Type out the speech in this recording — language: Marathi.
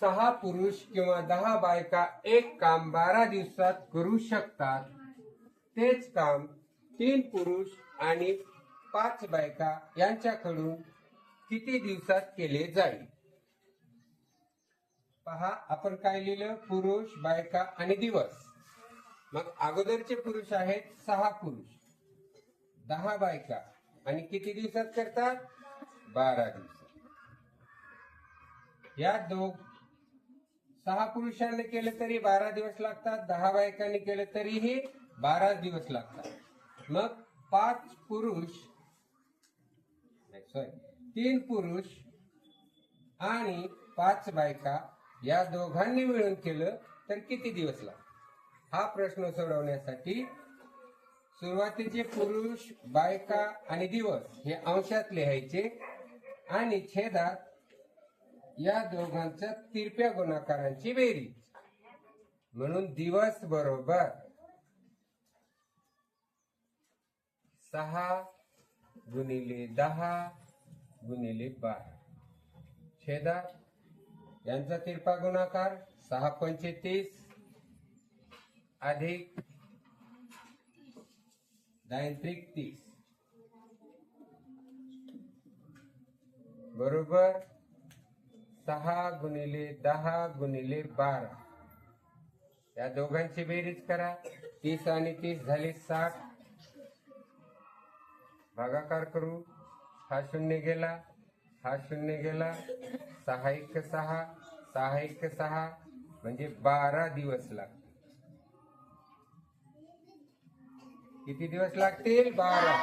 6 पुरुष किंवा 10 बायका एक काम 12 दिवसात करू शकतात, तेच काम 3 पुरुष आणि 5 बायका यांच्याकडून किती दिवसात केले जाईल? पहा, आपण काय लिहिलं? पुरुष, बायका आणि दिवस. मग अगोदरचे पुरुष आहेत 6 पुरुष, 10 बायका आणि किती दिवसात करतात? 12 दिवसात. या 6 पुरुषांनी केलं तरी 12 दिवस लागतात, 10 बायकांनी केलं तरीही 12 दिवस लागतात. मग 5 पुरुष, 3 पुरुष आणि 5 बायका या दोघांनी मिळून केलं तर किती दिवस लागतात? हा प्रश्न सोडवण्यासाठी सुरुवातीचे पुरुष, बायका आणि दिवस हे अंशात लिहायचे आणि छेदात या दोघांच्या तिरप्या गुणाकारांची बेरीज. म्हणून दिवस बरोबर 6 गुणिले 10 गुणिले 12. छेदात यांचा तिरपा गुणाकार 6 पंचे 30 अधिक 9 त्रिक 30 बरोबर 6 गुणिले 10 गुणिले 12. या दोघांची बेरीज करा. 30 आणि 30 झाली 60. भागाकार करू. हा शून्य गेला, हा शून्य गेला. 6 1 6, 6 1 6 म्हणजे 12 दिवस लागतील. किती दिवस लागतील? 12.